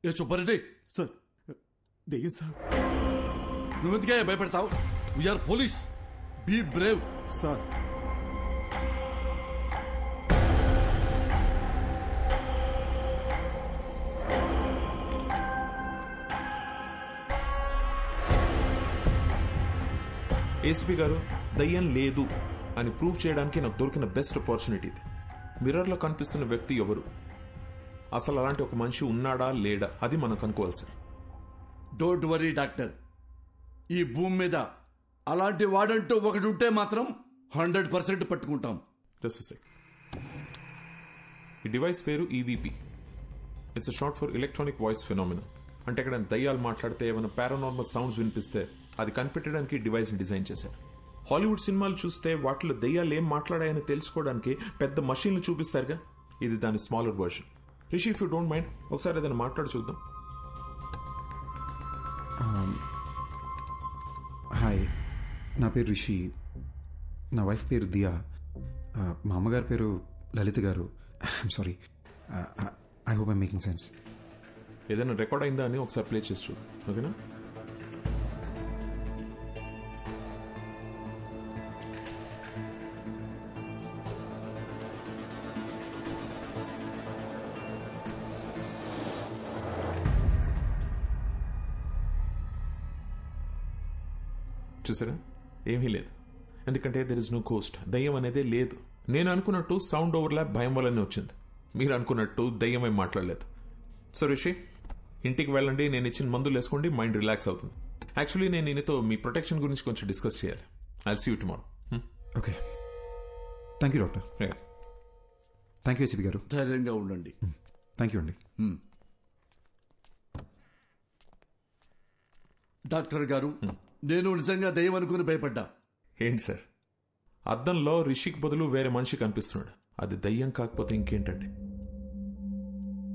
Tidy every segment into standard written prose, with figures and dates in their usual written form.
ఏ Subbareddy sir దెయ్యం sir. నువ్వెందుకే భయపడతావు? We are police, be brave. Sir ACP గారు, దయ్యం లేదు అని ప్రూవ్ చేయడానికి నాకు దొరికిన బెస్ట్ ఆపర్చునిటీ ఇది. మిర్రర్లో కనిపిస్తున్న వ్యక్తి ఎవరు, అసలు అలాంటి ఒక మనిషి ఉన్నాడా లేడా, అది మనం కనుక్కోవాలి సార్. డోంట్ వరీ డాక్టర్, ఈ భూమి మీద అలాంటి వాడంటూ ఒకటి ఉంటే మాత్రం 100% పట్టుకుంటాం. ఈ డివైస్ పేరు EVP. It's short for electronic voice phenomena. అంటే ఇక్కడ దయ్యాలు మాట్లాడితే ఏమైనా పారానార్మల్ సౌండ్స్ వినిపిస్తే అది కనిపెట్టడానికి డివైస్ ని డిజైన్ చేశారు. హాలీవుడ్ సినిమాలు చూస్తే వాటిలో దయ్యాలు ఏం మాట్లాడాయని తెలుసుకోవడానికి పెద్ద మషీన్లు చూపిస్తారుగా, ఇది దాని smaller version. Rishi, if you don't mind ఒకసారి ఏదైనా మాట్లాడి చూద్దాం. హాయ్, నా పేరు రిషి, నా వైఫ్ పేరు దియా, మా అమ్మగారి పేరు లలిత గారు. I'm sorry, I hope I'm making sense. ఏదైనా రికార్డ్ అయిందా అని ఒకసారి ప్లే చేసి చూడు, ఓకేనా? చూసారా, ఏమీ లేదు. ఎందుకంటే దెర్ ఇస్ నో కోస్ట్. దయ్యం అనేదే లేదు. నేను అనుకున్నట్టు సౌండ్ ఓవర్లాప్ భయం వల్లనే వచ్చింది. మీరు అనుకున్నట్టు దయ్యం ఏం మాట్లాడలేదు. సో రిషి, ఇంటికి వెళ్ళండి, నేను ఇచ్చిన మందులు వేసుకోండి, మైండ్ రిలాక్స్ అవుతుంది. యాక్చువల్లీ నేను నీతో మీ ప్రొటెక్షన్ గురించి కొంచెం డిస్కస్ చేయాలి. I'll see you tomorrow. Okay, thank you doctor. Thank you ACP గారు. ధైర్యంగా ఉండండి. థ్యాంక్ యూ అండి. డాక్టర్ గారు, నేను నిజంగా దయ్యం అనుకుని భయపడ్డా. ఏంటి సార్, అద్దంలో రిషికి బదులు వేరే మనిషి కనిపిస్తున్నాడు. అది దయ్యం కాకపోతే ఇంకేంటండి?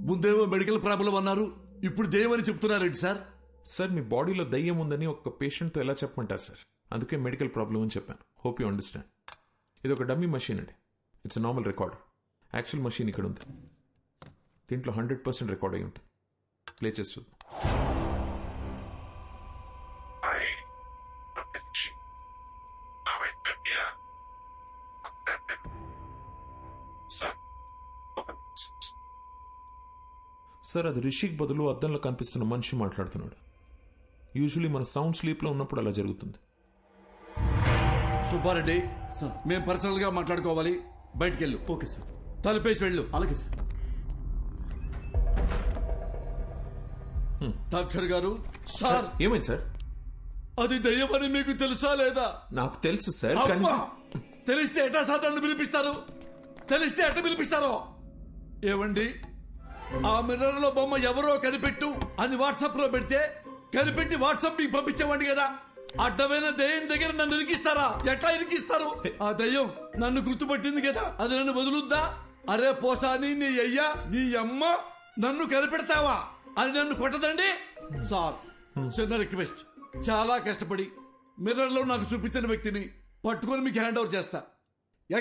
ముందేమో మెడికల్ ప్రాబ్లం అన్నారు, ఇప్పుడు దయ్యం అని చెప్తున్నారేంటి సార్? సార్, మీ బాడీలో దయ్యం ఉందని ఒక పేషెంట్తో ఎలా చెప్పమంటారు సార్? అందుకే మెడికల్ ప్రాబ్లం అని చెప్పాను. Hope you understand. ఇది ఒక డమ్మీ మషీన్ అండి. It's normal recorder. Actual machine ఇక్కడ ఉంది. దీంట్లో 100% రికార్డ్ అయి ఉంటుంది. ప్లే చేసి చూద్దాం. సార్, అది రిషిక్ బదులు అద్దంలో కనిపిస్తున్న మనిషి మాట్లాడుతున్నాడు. యూజువలీ మన సౌండ్ స్లీప్ లో ఉన్నప్పుడు అలా జరుగుతుంది. సుబ్బారెడ్డి, మేము పర్సనల్ గా మాట్లాడుకోవాలి, బయటికి వెళ్ళు. Okay sir. తలుపేసి వెళ్ళు. అలాగే సార్. డాక్టర్ గారు. సార్, ఏమైంది సార్? అది దయ్యమని మీకు తెలుసా లేదా? నాకు తెలుసు సార్. తెలిస్తే ఎట్టా సార్ నన్ను పిలిపిస్తారు? తెలిస్తే ఎట్ట పిలిపిస్తారో? ఏమండి, ఆ మిర్రర్ లో బొమ్మ ఎవరో కనిపెట్టు అని వాట్సాప్ లో పెడితే కనిపెట్టి వాట్సాప్ మీకు పంపించేవాడి కదా. అడ్డమైన దయ్యం దగ్గర నన్ను ఇరికిస్తారా? ఎట్లా ఇరికిస్తారు? ఆ దయ్యం నన్ను గుర్తుపట్టింది కదా, అది నన్ను వదులుద్దా? అరే పోసాని, నీ అయ్యా నీ అమ్మ నన్ను కనిపెడతావా అని నన్ను కొట్టదండి. సార్, చిన్న రిక్వెస్ట్, చాలా కష్టపడి మిర్రర్ లో నాకు చూపించిన వ్యక్తిని పట్టుకొని మీకు హ్యాండ్ ఓవర్ చేస్తా.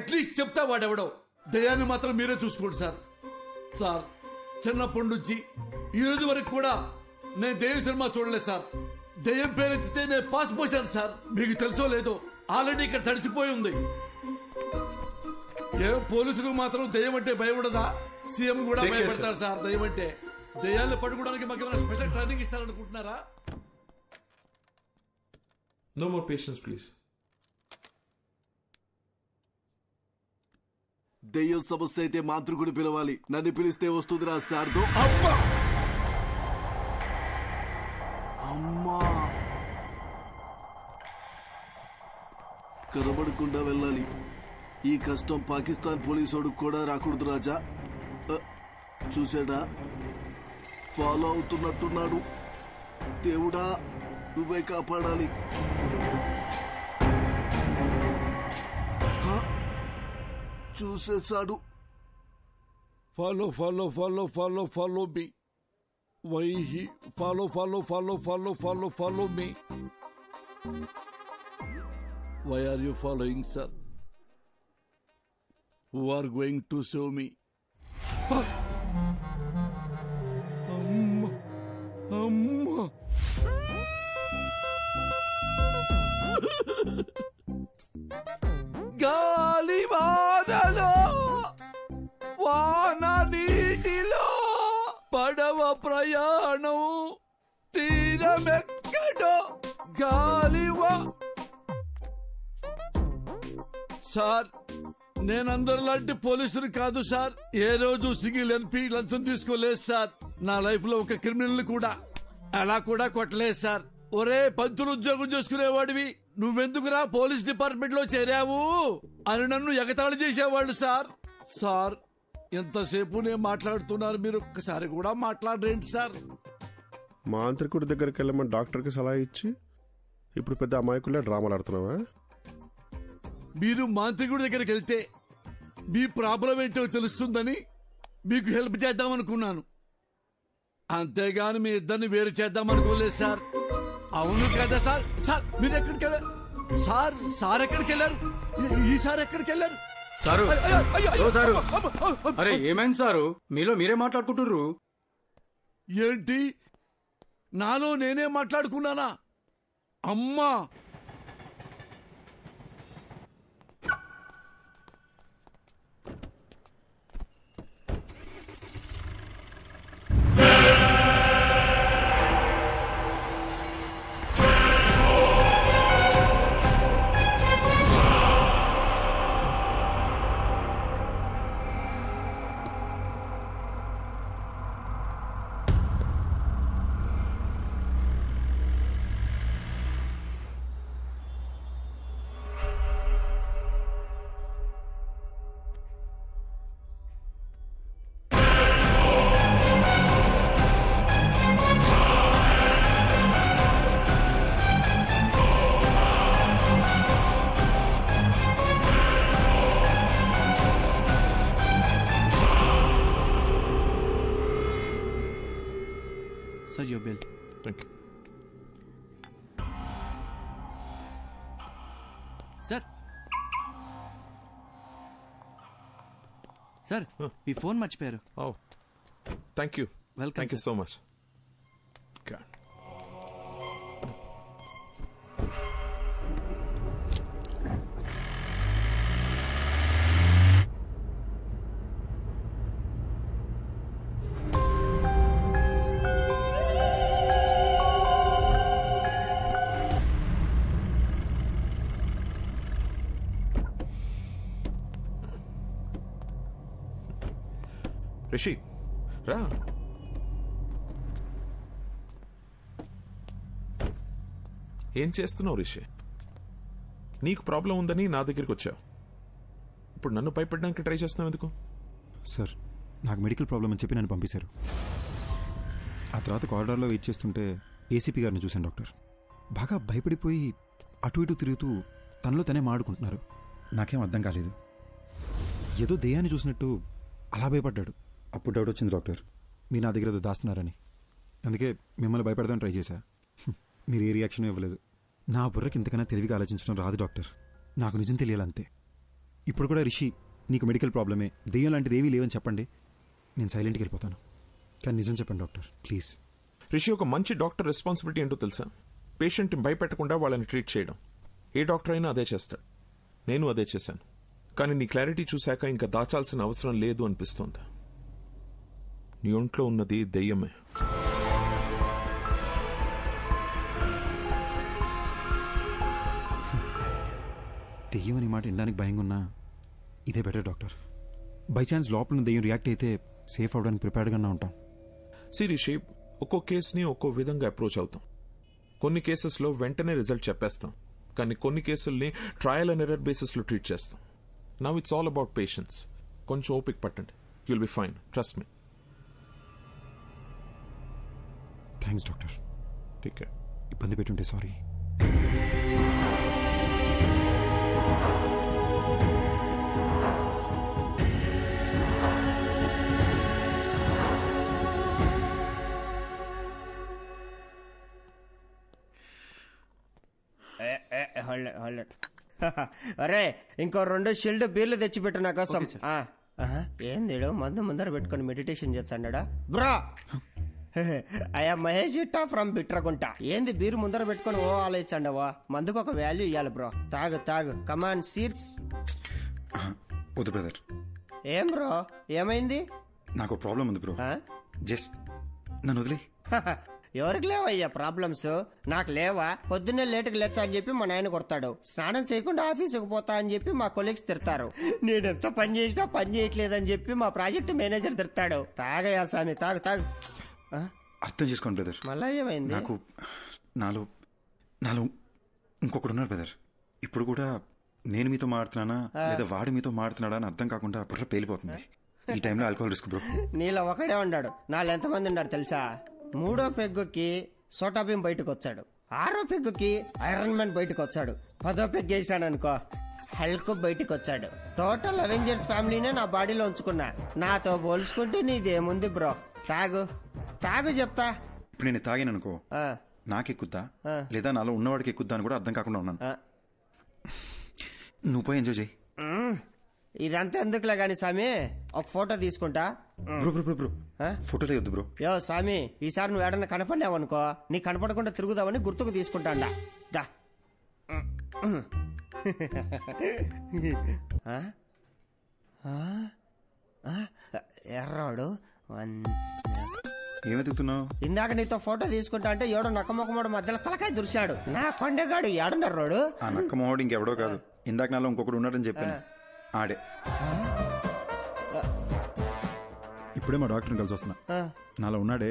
అట్లీస్ట్ చెప్తా వాడెవడో. దయ్యాన్ని మాత్రం మీరే చూసుకోండి సార్. సార్, చిన్నప్పటి నుంచి ఈ రోజు వరకు కూడా నేను దయ్యం సినిమా చూడలేదు సార్. దయ్యం పేరెత్తితే నేను పాస్ పోసాను సార్. మీకు తెలుసో లేదో, ఆల్రెడీ ఇక్కడ తడిచిపోయి ఉంది. ఏ పోలీసులకు మాత్రం దయ్యం అంటే భయం ఉండదా? సీఎం కూడా భయపడతారు సార్ దయ్యం అంటే. దయ్యాన్ని పట్టుకోవడానికి మాకు ఏమైనా స్పెషల్ ట్రైనింగ్ ఇస్తారనుకుంటున్నారా? No more patience please. దెయ్యం సమస్య అయితే మాంత్రికుడు పిలవాలి. నన్ను పిలిస్తే వస్తుందిరా శారదో. అమ్మా, కనబడకుండా వెళ్ళాలి. ఈ కష్టం పాకిస్తాన్ పోలీసోడు కూడా రాకూడదు రాజా. చూసాడా, ఫాలో అవుతున్నట్టున్నాడు. దేవుడా, నువ్వే కాపాడాలి. చూసేశాడు. Follow follow follow follow follow me. Why he follow follow follow follow follow follow me. Why are you following sir? Who are going to save me? అమ్మా గాలి వానలో వాన నీటిలో పడవ ప్రయాణం తీరమెక్కడో గాలివా. సార్ నేనందరిలాంటి పోలీసులు కాదు సార్. ఏ రోజు సింగిల్ ఎన్పీ లంచం తీసుకోలేదు సార్. నా లైఫ్ లో ఒక క్రిమినల్ కూడా అలా కూడా కొట్టలేదు సార్. ఒరే పంతులు ఉద్యోగం చేసుకునేవాడివి నువ్వెందుకురా పోలీస్ డిపార్ట్మెంట్ లో చేరావు అని నన్ను ఎగతాళి చేసేవాళ్ళు సార్. సార్ ఎంతసేపు నేను మాట్లాడుతున్నారు, మీరు ఒక్కసారి కూడా మాట్లాడరేంటి సార్? మాంత్రికుడి దగ్గరికి వెళ్ళమని డాక్టర్కి సలహా ఇచ్చి ఇప్పుడు పెద్ద అమాయకులే డ్రామాలు ఆడుతున్నావా? మీరు మాంత్రికుడి దగ్గరికి వెళ్తే మీ ప్రాబ్లం ఏంటో తెలుస్తుందని మీకు హెల్ప్ చేద్దామనుకున్నాను, అంతేగాని మీ ఇద్దరిని వేరు చేద్దామనుకోలేదు సార్. అవును కదా సార్? సార్ మీరు ఎక్కడికి వెళ్ళారు సార్? సార్ ఎక్కడికి వెళ్ళారు? ఈసారి ఎక్కడికి వెళ్ళారు సారు? అయ్యో, ఓ సారు, అయ్యో. అరే ఏమైంది సారు? మీలో మీరే మాట్లాడుకుంటుర్రు. ఏంటి నాలో నేనే మాట్లాడుకున్నానా? అమ్మా Sir, your bill. Thank you. Sir. Sir, me phone మర్చిపోయారు. Oh, thank you. Welcome, Thank you sir. so much. God. Rishi రా. ఏం చేస్తున్నావు రిషి? నీకు ప్రాబ్లం ఉందని నా దగ్గరికి వచ్చావు, ఇప్పుడు నన్ను భయపడడానికి ట్రై చేస్తున్నావు ఎందుకు? సార్ నాకు మెడికల్ ప్రాబ్లం అని చెప్పి నన్ను పంపించారు. ఆ తర్వాత కారిడార్లో వెయిట్ చేస్తుంటే ఏసీపీ గారిని చూశాను డాక్టర్. బాగా భయపడిపోయి అటు ఇటు తిరుగుతూ తనలో తనే మాడుకుంటున్నారు. నాకేం అర్థం కాలేదు, ఏదో దెయ్యాన్ని చూసినట్టు అలా భయపడ్డాడు. అప్పుడు డౌట్ వచ్చింది డాక్టర్, మీరు నా దగ్గర ఏదో దాస్తున్నారని. అందుకే మిమ్మల్ని భయపడదామని ట్రై చేశా. మీరు ఏ రియాక్షన్ ఇవ్వలేదు. నా బుర్రకి ఇంతకన్నా తెలివిగా ఆలోచించడం రాదు డాక్టర్, నాకు నిజం తెలియాలంతే. ఇప్పుడు కూడా రిషి నీకు మెడికల్ ప్రాబ్లమే, దెయ్యం లాంటిది ఏవీ లేవని చెప్పండి, నేను సైలెంట్కి వెళ్ళిపోతాను. కానీ నిజం చెప్పండి డాక్టర్ ప్లీజ్. రిషి, ఒక మంచి డాక్టర్ రెస్పాన్సిబిలిటీ ఏంటో తెలుసా? పేషెంట్ని భయపెట్టకుండా వాళ్ళని ట్రీట్ చేయడం. ఏ డాక్టర్ అయినా అదే చేస్తాడు, నేను అదే చేశాను. కానీ నీ క్లారిటీ చూశాక ఇంకా దాచాల్సిన అవసరం లేదు అనిపిస్తోంది. నీ ఒంట్లో ఉన్నది దెయ్యమే. దెయ్యం అనే మాట వినడానికి భయంగా ఉన్నా ఇదే బెటర్ డాక్టర్. బై ఛాన్స్ లోపల దెయ్యం రియాక్ట్ అయితే సేఫ్ అవడానికి ప్రిపేర్డ్గానే ఉంటాం. రిషి, ఒక్కో కేసుని ఒక్కో విధంగా అప్రోచ్ అవుతాం. కొన్ని కేసెస్లో వెంటనే రిజల్ట్ చెప్పేస్తాం, కానీ కొన్ని కేసుల్ని ట్రయల్ అండ్ ఎర్రర్ బేసిస్లో ట్రీట్ చేస్తాం. Now it's all about patience. కొంచెం ఓపిక పట్టండి, you'll be fine, trust me. Thanks doctor. Take care. ఇబ్బంది పెట్టుంటే సారీ. అరే ఇంకో 2 షిల్డ్ బీర్లు తెచ్చిపెట్టు నా కోసం. ఏంది మందు ముందర పెట్టుకుని మెడిటేషన్ చేస్తాడా బ్రా? అయ్యా మహేష్ ఇట్టా ఫ్రమ్ బిట్రకుంట. ఏంది బీరు ముందర పెట్టుకొని ఓ ఆలోచించండవా, మందుకు ఒక వాల్యూ ఇవ్వాలి బ్రో. తాగు తాగు, కమాన్ సీట్స్. వద్దు బ్రదర్. ఏం బ్రో, ఏమైంది? నాకు ప్రాబ్లం ఉంది బ్రో. జస్ట్ నన్ను వదిలే. ఎవరికి లేవయ్యా ప్రాబ్లమ్స్? నాకు లేవా? పొద్దున్నే లేటుకు లేచా అని చెప్పి మా నాయన కొడతాడు. స్నానం చేయకుండా ఆఫీసుకు పోతా అని చెప్పి మా కొలీగ్స్ తిడతారు. నేనెంత పని చేసినా పని చేయట్లేదని చెప్పి మా ప్రాజెక్ట్ మేనేజర్ తిడతాడు. తాగయ్యా స్వామి, తాగు తాగు. అర్థం చేసుకోండి బ్రదర్. మళ్ళా ఏమైంది? నాకు నాలో నాలో ఇంకొకడు ఉన్నారు బ్రదర్. ఇప్పుడు కూడా నేను మీతో మాడుతున్నానా లేదా వాడు మీతో మాడుతున్నాడా అని అర్థం కాకుండా బుర్ర పేలిపోతుంది. ఈ టైంలో ఆల్కహాల్ రిస్క్ బ్రో. నీలో ఒకడే ఉన్నాడు, నాలో ఎంతమంది ఉన్నాడు తెలుసా? 3వ పెగ్గుకి సోటాబీన్ బయటకు వచ్చాడు, 6వ పెగ్గుకి ఐరన్ మ్యాన్ బయటకు వచ్చాడు, 10వ పెగ్ వేసాడు అనుకో హల్క్ బయటకు వచ్చాడు. టోటల్ అవెంజర్స్ ఫ్యామిలీనే నా బాడీలో ఉంచుకున్నా. నాతో పోల్చుకుంటే నీదేముంది బ్రో? తాగు తాగు చెప్తా. ఇప్పుడు నేను తాగాను అనుకో నాకెక్కుద్దా లేదా నాలో ఉన్నవాడికి ఎక్కుద్దా అని కూడా అర్థం కాకుండా ఉన్నాను. నువ్వు పోయి ఎంజాయ్ చేయి. ఇదంతా ఎందుకులే గాని స్వామి, ఒక ఫోటో తీసుకుంటా. బ్రో బ్రో బ్రో బ్రో ఫోటోలే వద్దు బ్రో. యో స్వామి, ఈసారి నువ్వు ఏడన్నా కనపడినావు అనుకో, నీ కనపడకుండా తిరుగుదామని గుర్తుకు తీసుకుంటాండా. దా ఎర్రాడు ఏమెతుకుతున్నావు? ఇందాక నీతో ఫోటో తీసుకుంటా అంటే ఏడో నక్కమొక్కమోడు మధ్యలో తలకాయ దురిశాడు. నా కొండగాడు ఏడున్నర్రాడు. ఆ నక్కమోడు ఇంకెవడో కాదు, ఇందాక నాలో ఇంకొకడు ఉన్నాడని చెప్పాను, ఆడే. ఇప్పుడే మా డాక్టర్ని కలిసి వస్తున్నా. నాలో ఉన్నాడే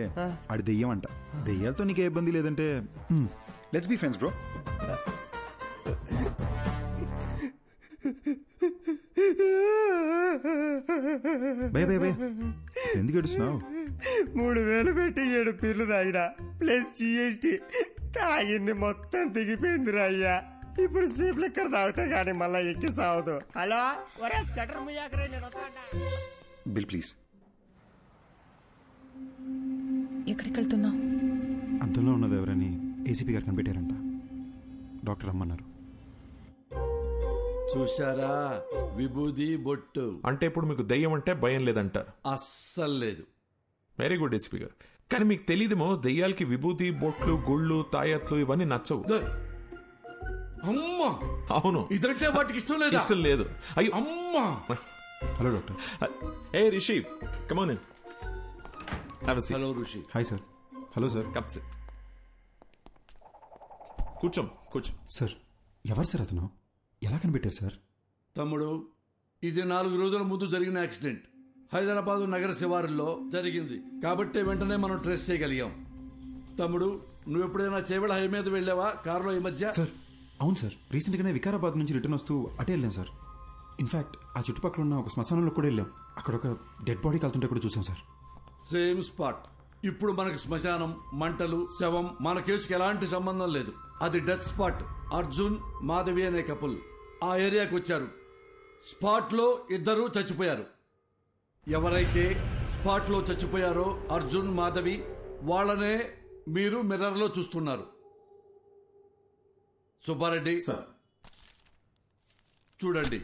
ఆడి దెయ్యం అంట. దెయ్యాలతో నీకే ఇబ్బంది లేదంటే లెట్స్ బి ఫ్రెండ్స్ బ్రో. భయ భయ భయ ఎందుకు ఏడుస్తున్నావు? 3000 పెట్టి 7 పీర్లు తాగినా ప్లస్ GST తాగింది మొత్తం దిగిపోయిందిరా అయ్యా. ఇప్పుడు సీపులు ఇక్కడ తాగుతా గానీ మళ్ళా ఎక్కి సావదు. హలో ఒరే షటర్ ముయ్యాకరే, నేను వస్తాడా? Bill please. ఎక్కడికి వెళ్తున్నావు? అంతంలో ఉన్నది ఎవరని ఏసీపీ గారు కనిపెట్టారంట. డాక్టర్ రమ్మన్నారు. చూశారా విభూది బొట్టు అంటే ఇప్పుడు మీకు దయ్యం అంటే భయం లేదంటారు? అస్సలు లేదు. వెరీ గుడ్ ఎస్పీ గారు. కానీ మీకు తెలియదేమో దయ్యాలకి విభూతి బొట్లు గుళ్ళు తాయత్లు ఇవన్నీ నచ్చవు. అమ్మా అవును, ఇదంటే వాటికి ఇష్టం లేదు. ఇష్టం లేదు. అయ్యో అమ్మా. Hello doctor. Hey Rishi come on in. Have a seat. Hello Rishi. Hi sir. Hello sir. Come sit. కూర్చో. సార్ ఎవరు సార్ అతను? ఎలా కనిపెట్టారు సార్? తమ్ముడు, ఇది 4 రోజుల ముందు జరిగిన యాక్సిడెంట్. హైదరాబాద్ నగర శివారుల్లో జరిగింది కాబట్టి వెంటనే మనం ట్రేస్ చేయగలిగాం. తమ్ముడు, నువ్వు ఎప్పుడైనా చేవెళ్ళ హై మీద వెళ్ళావా కారులో ఈ మధ్య? సార్ అవును సార్, రీసెంట్ గానే వికారాబాద్ నుంచి రిటర్న్ వస్తూ అటే వెళ్ళాం సార్. ఇన్ఫాక్ట్ ఆ చుట్టుపక్కల ఉన్న ఒక శ్మశానంలో కూడా వెళ్ళాం. అక్కడ ఒక డెడ్ బాడీ కాలుతుంటే కూడా చూసాం సార్. Same spot. ఇప్పుడు మనకి శ్మశానం, మంటలు, శవం మన కేసుకి ఎలాంటి సంబంధం లేదు. అది డెత్ స్పాట్. అర్జున్ మాధవి అనే కపుల్ ఆ ఏరియాకి వచ్చారు. స్పాట్ లో 2 చచ్చిపోయారు. ఎవరైతే స్పాట్ లో చచ్చిపోయారో అర్జున్ మాధవి, వాళ్ళనే మీరు మిర్రర్ లో చూస్తున్నారు. సుబ్బారెడ్డి చూడండి.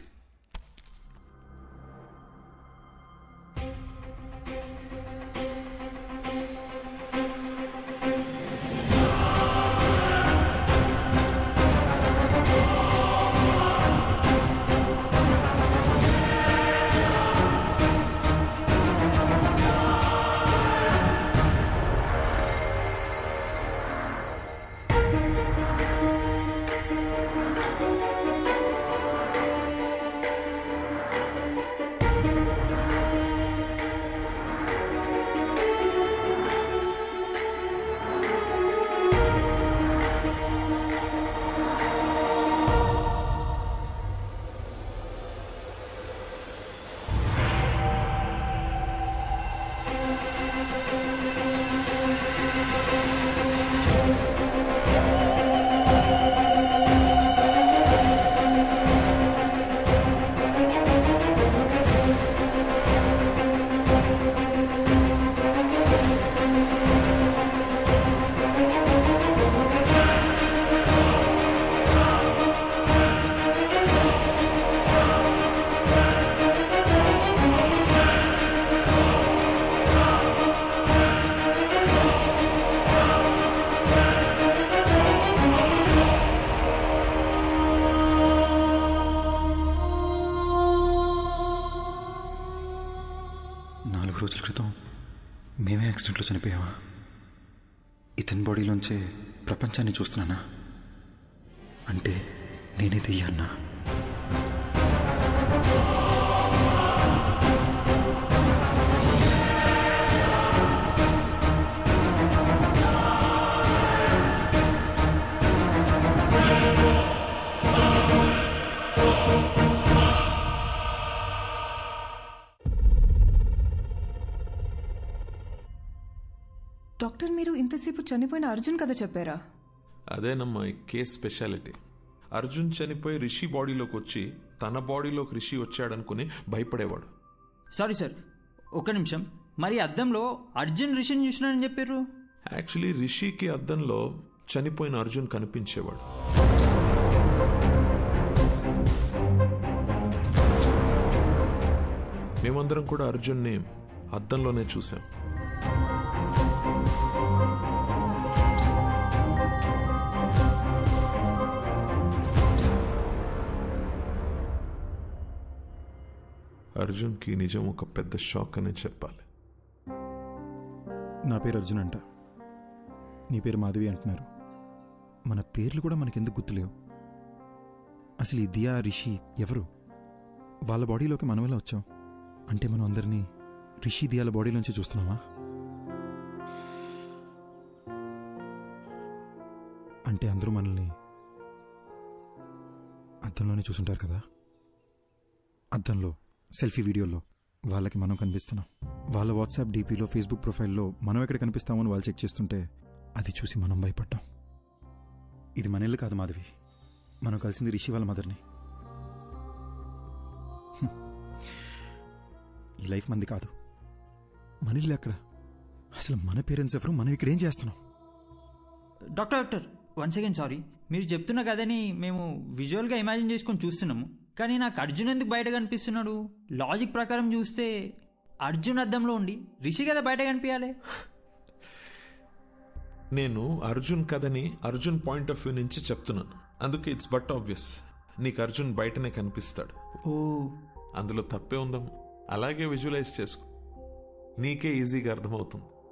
యాక్సిడెంట్లో చనిపోయావా? ఇతని బాడీలోంచే ప్రపంచాన్ని చూస్తున్నానా? అంటే నేనే దెయ్యాన్నా? డాక్టర్, మీరు ఇంతసేపు చనిపోయిన అర్జున్ కథ చెప్పారా? అదేనమ్మా ఈ కేస్ స్పెషాలిటీ. అర్జున్ చనిపోయి రిషి బాడీలోకి వచ్చి తన బాడీలోకి రిషి వచ్చాడనుకుని భయపడేవాడు. సారీ సార్, ఒక్క నిమిషం. మరి అద్దంలో అర్జున్ రిషిని చూసినానని చెప్పారు. యాక్చువల్లీ రిషికి అద్దంలో చనిపోయిన అర్జున్ కనిపించేవాడు. మేమందరం కూడా అర్జున్ని అద్దంలోనే చూసాం. అర్జున్కి నిజం ఒక పెద్ద షాక్ అనే చెప్పాలి. నా పేరు అర్జున్ అంట, నీ పేరు మాధవి అంటున్నారు. మన పేర్లు కూడా మనకెందుకు గుర్తులేవు? అసలు ఈ దియా, రిషి ఎవరు? వాళ్ళ బాడీలోకి మనం ఎలా వచ్చాం? అంటే మనం అందరినీ రిషి, దియాల బాడీలోంచి చూస్తున్నామా? అంటే అందరూ మనల్ని అద్దంలోనే చూసుంటారు కదా. అద్దంలో సెల్ఫీ వీడియోలో వాళ్ళకి మనం కనిపిస్తున్నాం. వాళ్ళ వాట్సాప్ డీపీలో, ఫేస్బుక్ ప్రొఫైల్లో మనం ఎక్కడ కనిపిస్తామని వాళ్ళు చెక్ చేస్తుంటే అది చూసి మనం భయపడ్డాం. ఇది మన ఇల్లు కాదు మాధవి, మనం కలిసింది రిషి వాళ్ళ మదర్ని. ఈ లైఫ్ మంది కాదు, మన ఇల్లు ఎక్కడ? అసలు మన పేరెంట్స్ ఎవరు? మనం ఇక్కడ ఏం చేస్తున్నాం? Doctor one second, sorry. మీరు చెప్తున్న కథని మేము విజువల్గా ఇమాజిన్ చేసుకొని చూస్తున్నాము, కానీ నాకు అర్జున్ ఎందుకు బయట కనిపిస్తున్నాడు? లాజిక్ ప్రకారం చూస్తే అర్జున్ అద్దంలో ఉండి రిషి కదా బయట కనిపించాలి. నేను అర్జున్ కథని అర్జున్ పాయింట్ ఆఫ్ వ్యూ నుంచి చెప్తున్నాను, అందుకే ఇట్స్ బట్ ఆబ్వియస్ నీకు అర్జున్ బయటనే కనిపిస్తాడు. ఓ, అందులో తప్పే ఉందాం. అలాగే విజువలైజ్ చేసుకో, నీకే ఈజీగా అర్థమవుతుంది.